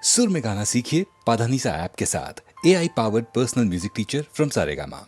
सुर में गाना सीखिए पाधानीसा ऐप के साथ। AI powered personal music teacher from Saregama.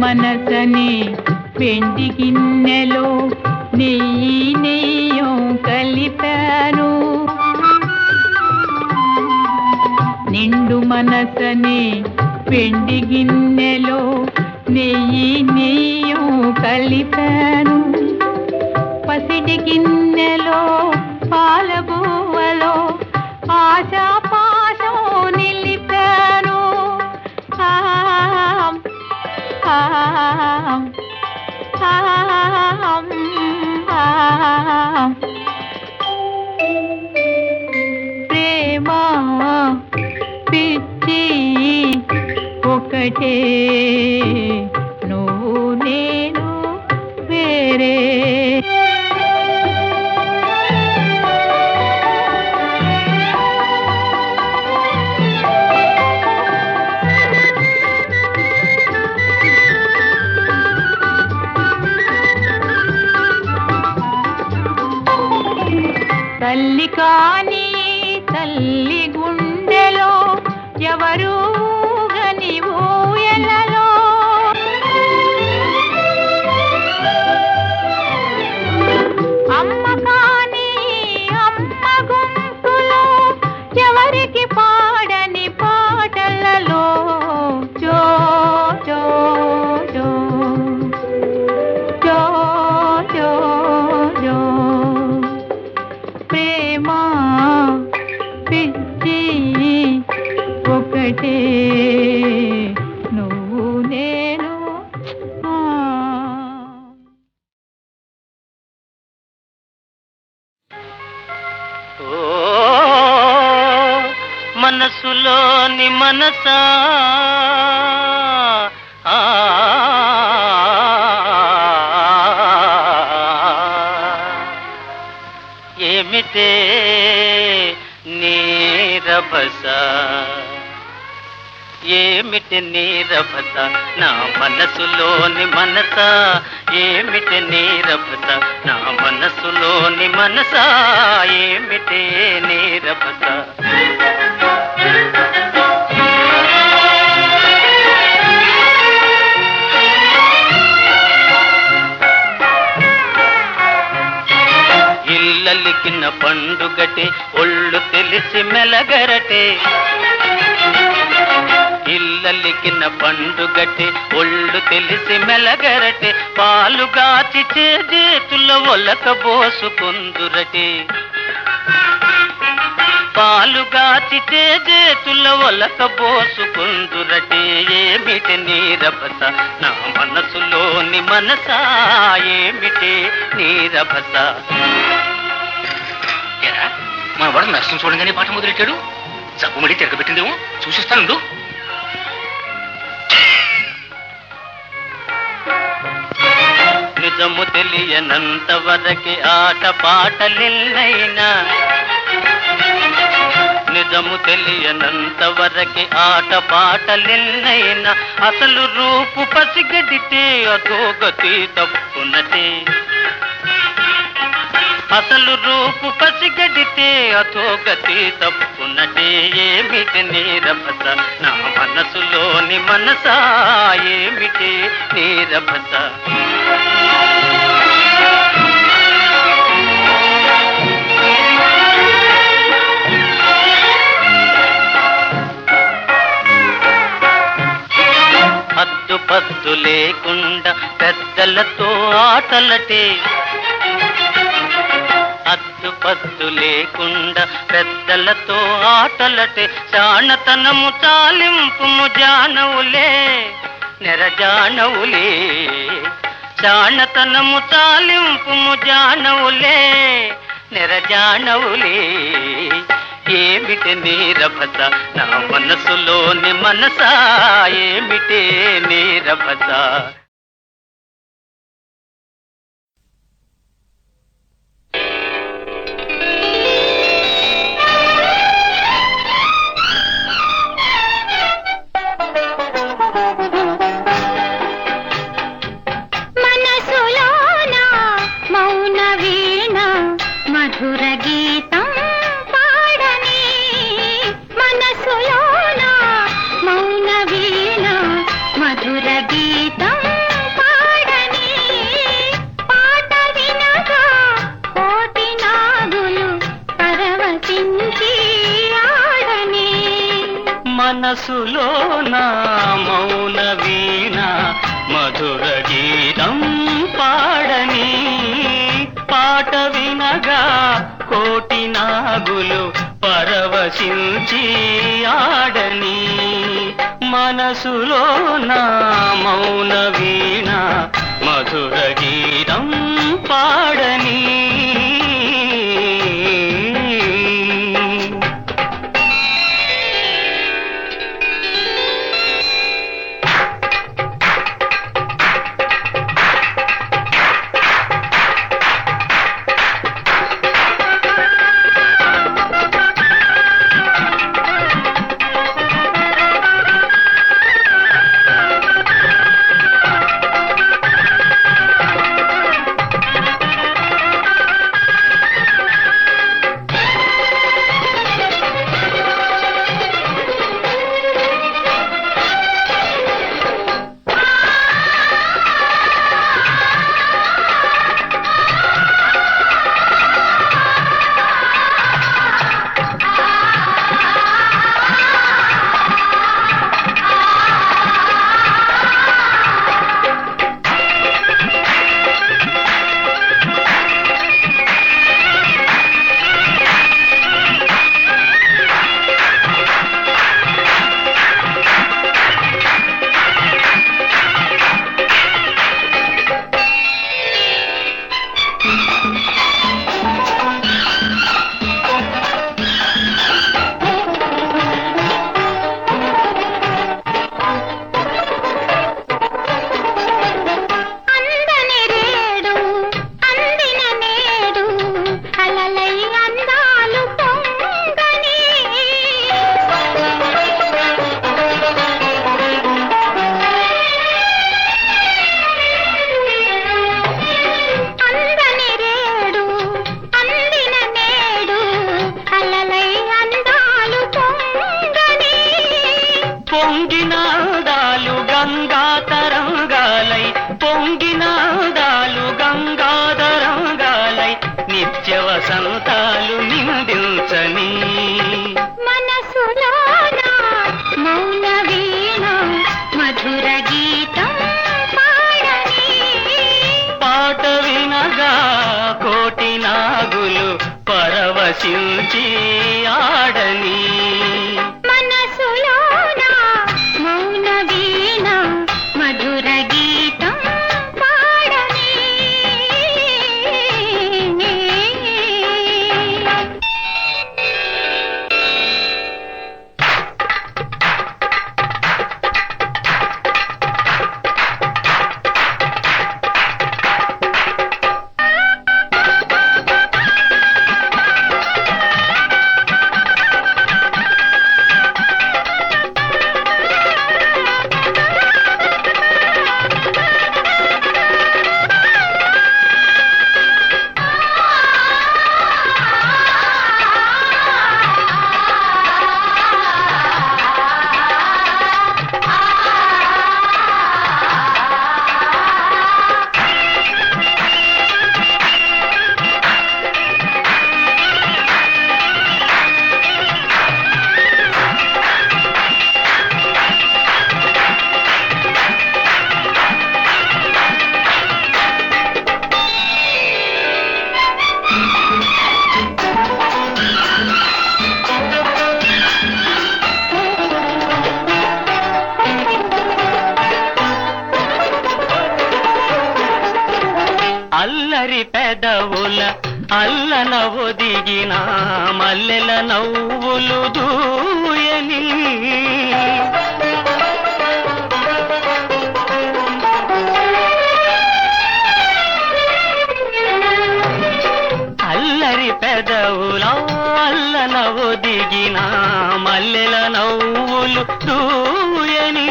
మనసని వెండి గిన్నెలో నెయ్యి నెయ్యం కలిపాను మనసనే వెండి గిన్నెలో నెయ్యి నెయ్యం కలిపాను. పసిడి గిన్నెలో పాలబువ్వలో ఆశా పాశం నిలిపాను. ఆం, ఆం, ఆం, ఆం. ప్రేమ పిచ్చి ఒకటే, నువ్వు నేను వేరే. తల్లి కాని తల్లి గుండెలో ఎవరు గని ఊయలలో, అమ్మ కాని అమ్మ గొంతులో ఎవరికి పాడని పాటలలో జో జో జో జో జో జో. ప్రేమ పిచ్చి ఒకటే, నువ్వు నేను. ఓ మనసులోని మనసా, ఏమిటే నీరభస, ఏమిటి నీరభస, నా మనసులోని మనసా, ఏమిటి నీరభస, నా మనసులోని మనసా, ఏమిటి నీరభస. ఇల్లలికిన పండుగటే ఒళ్ళు తెలిసి మెలగరటే, ఇల్లలికిన పండుగటే ఒళ్ళు తెలిసి మెలగరటే, పాలుగాచి చేతుల ఒలక బోసుకుందురటే, పాలుగాచి చేతుల ఒలక బోసుకుందురటే, ఏమిటి నీరభస, నా మనసులోని మనసా, ఏమిటి నీరభస. మా వాడు నష్టం చూడంగానే పాట మొదలెట్టాడు. జబ్బుమడి తిరగబెట్టిందేమో, చూసిస్తానుండు. నిజము తెలియనంత వరకే ఆట పాటలెన్నైనా, నిజము తెలియనంత వరకే ఆట పాటలెన్నైనా, అసలు రూపు పసిగడితే అధోగతి తప్పునటే, అసలు రూపు పసిగడితే అధోగతి తప్పునటే, ఏమిటి నీరభస, నా మనసులోని మనసా, ఏమిటి నీరభస. హద్దు పద్దు లేకుండా పెద్దలతో ఆటలటే, హద్దు పద్దు లేకుండా పెద్దలతో ఆటలటే, జానతనము చాలింపుము జానవులే నెరజానవులే, జానతనము చాలింపుము జానవులే నెరజానవులే, ఏమిటి నీరభస, నా మనసులోని మనసా, ఏమిటి నీరభస. మనసులోన మౌన వీణ మధుర గీతం పాడని, మనసులోన మౌన వీణ మధుర గీతం మనసులో నా మౌన వీణ మధుర గీతం పాడని పాట వినగా కోటి నాగులు పరవశించి ఆడని మనసులో నా మౌన వీణ మధుర గీతం పాడని పొంగినాదాలు గంగా తరంగాలై పొంగినాదాలు గంగా తరంగాలై నిత్య వసంతాలు నిందించని మనసులో నా మౌన వీణ మధుర గీతం పాడని పాట వినగా కోటి నాగులు పరవశించి ఆడని మనసులో నా మౌన వీణ మధుర గీతం పాడని అల్లరి పెదవుల అల్లన ఒదిగిన మల్లెల నవ్వులు దూయని అల్లరి పెదవుల అల్లన ఒదిగిన మల్లెల నవ్వులు దూయని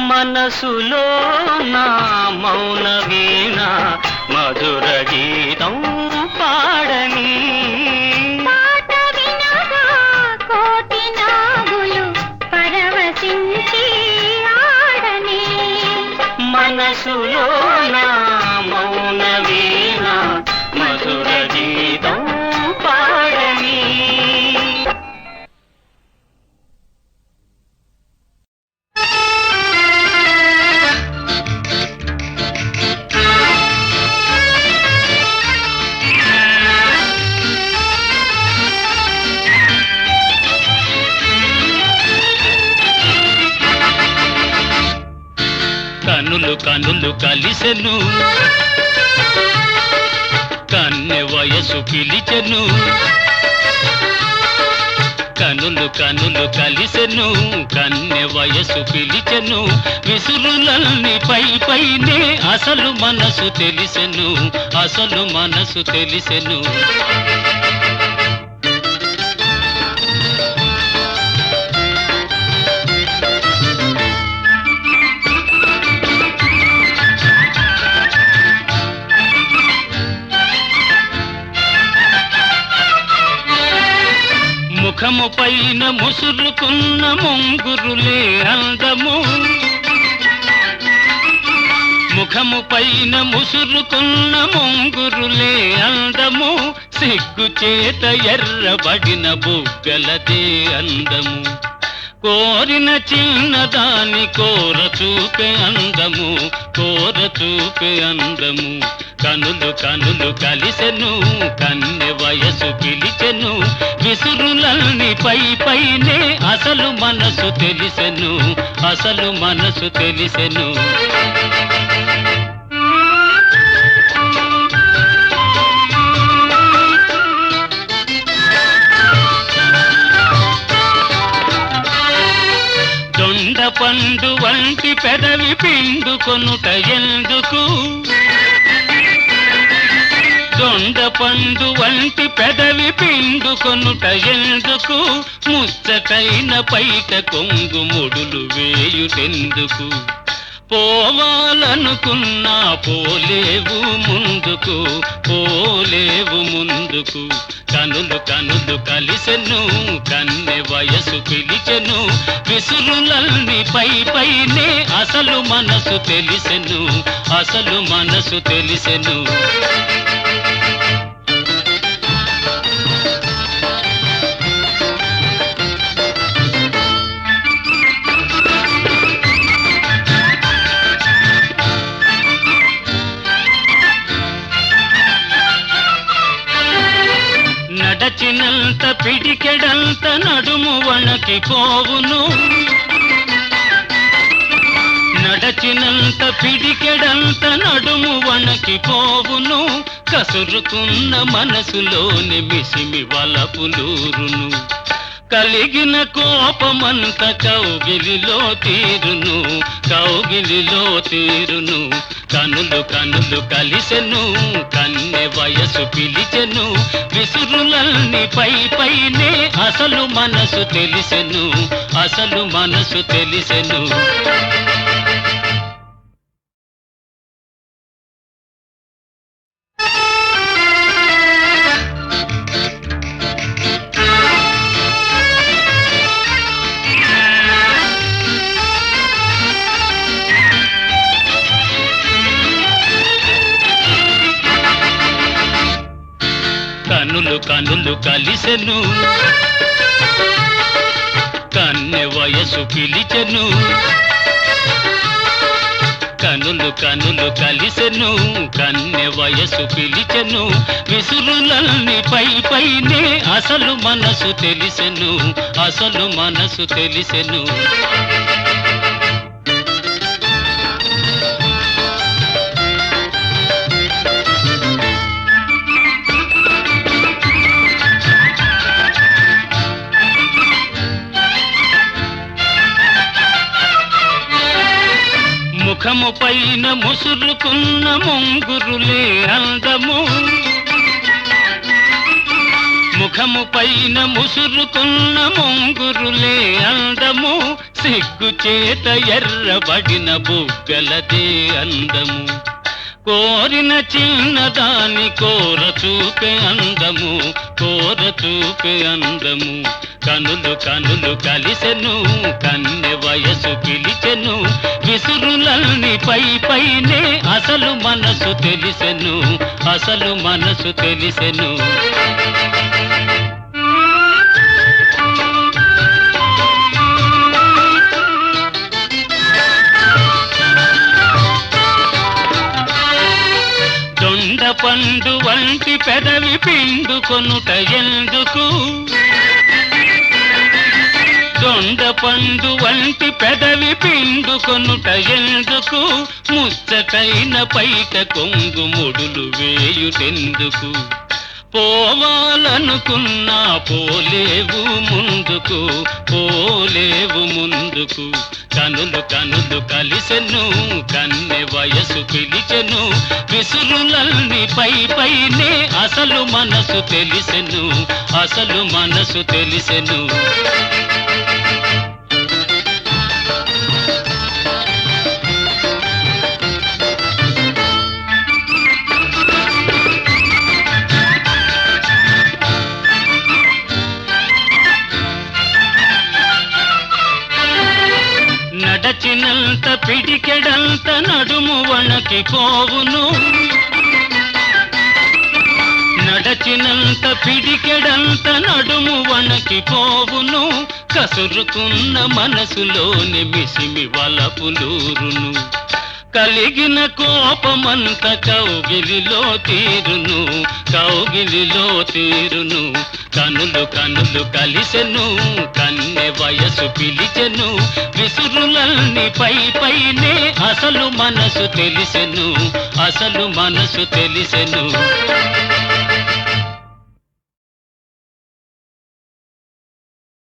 మనసులో నా మౌన వీణ మధుర గీతం పాడని పాట వినగా కోటి నాగులు పరవశించి మనసులో నా మౌన వీణ మధుర గీతం పాడని. కనులు కనులు కలిసెను, కన్నె వయసు పిలిచెను. కనులు కనులు కలిసెను, కన్నె వయసు పిలిచెను. విసురులన్నీ పై పైనే అసలు మనసు తెలిసెను, అసలు మనసు తెలిసెను. ముఖము పైన ముసురుకున్న ముంగురులే అందము, ముఖము పైన ముసురుకున్న ముంగురులే అందము. సిగ్గు చేత ఎర్రబడిన బుగ్గలదే అందము. కోరిన చిన్నదాని కోర చూపే అందము, కోర చూపే అందము. కనులు కనులు కలిసెను, కన్నె వయసు పిలిచెను. విసురులన్నీ పై పైనే అసలు మనసు తెలిసెను, అసలు మనసు తెలిసెను. దొండ పండు వంటి పెదవి పిండుకొనుట ఎందుకు, దొండ పండు వంటి పెదవి పిండుకొనుట ఎందుకు. ముచ్చటైన పైట కొంగు ముడులు వేయుటెందుకు. పోవాలనుకున్నా పోలేవు ముందుకు, పోలేవు ముందుకు. కనులు కనులు కలిసెను, కన్నె వయసు పిలిచెను. విసురులన్నీ పై పైనే అసలు మనసు తెలిసెను, అసలు మనసు తెలిసెను. నడచినంత పిడికెడంత నడుము వణకిపోవును, నడచినంత పిడికెడంత నడుము వణకిపోవును. కసురుకున్న మనసులోని మిసిమి వలపులూరును. కలిగిన కోపమంత కౌగిలిలో తీరును, కౌగిలిలో తీరును. కనులు కనులు కలిసెను, కన్నె వయసు పిలిచెను. విసురులన్నీ పై పైనే అసలు మనసు తెలిసెను, అసలు మనసు తెలిసెను. కనులు కనులు కలిసెను, కన్నె వయసు పిలిచెను. కనులు కనులు కలిసెను, కన్నె వయసు పిలిచెను. విసురులన్నీ పై పైనే అసలు మనసు తెలిసెను, అసలు మనసు తెలిసెను. ముఖము పైన ముసురుకున్న ముంగురులే అందము, ముఖము పైన ముసురుకున్న ముంగురులే అందము. సిగ్గు చేత ఎర్రబడిన బుగ్గలదే అందము. కోరిన చిన్నదాని కోర చూపే అందము, కోర చూపే అందము. కనులు కనులు కలిసెను, కన్నె వయసు పిలిచెను. విసురులల్ని పై పైనే అసలు మనసు తెలిసెను, అసలు మనసు తెలిసెను. దొండ పండు వంటి పెదవి పిండుకొనుట ఎందుకు, దొండ పండు వంటి పెదవి పిండుకొనుట ఎందుకు, ముచ్చటైన పైట కొంగు ముడులు వేయుటెందుకు. పోవాలనుకున్నా పోలేవు ముందుకు, పోలేవు ముందుకు. కనులు కనులు కలిసెను, కన్నె వయసు పిలిచెను, విసురులల్ని పై పైనే అసలు మనసు తెలిసెను, అసలు మనసు తెలిసెను. నడచినంత పిడికెడంత నడుము వణకి పోవును, నడచినంత పిడికెడంత నడుము వణకి పోవును. కసురుకున్న మనసులోని మిసిమి వలపులూరును, కలిగిన కోపమంత కౌగిలిలో తీరును, కౌగిలిలో తీరును. కనులు కనులు కలిసెను, కన్నె వయసు పిలిచెను, విసురులల్ని పై పైనే అసలు మనసు తెలిసెను, అసలు మనసు తెలిసెను.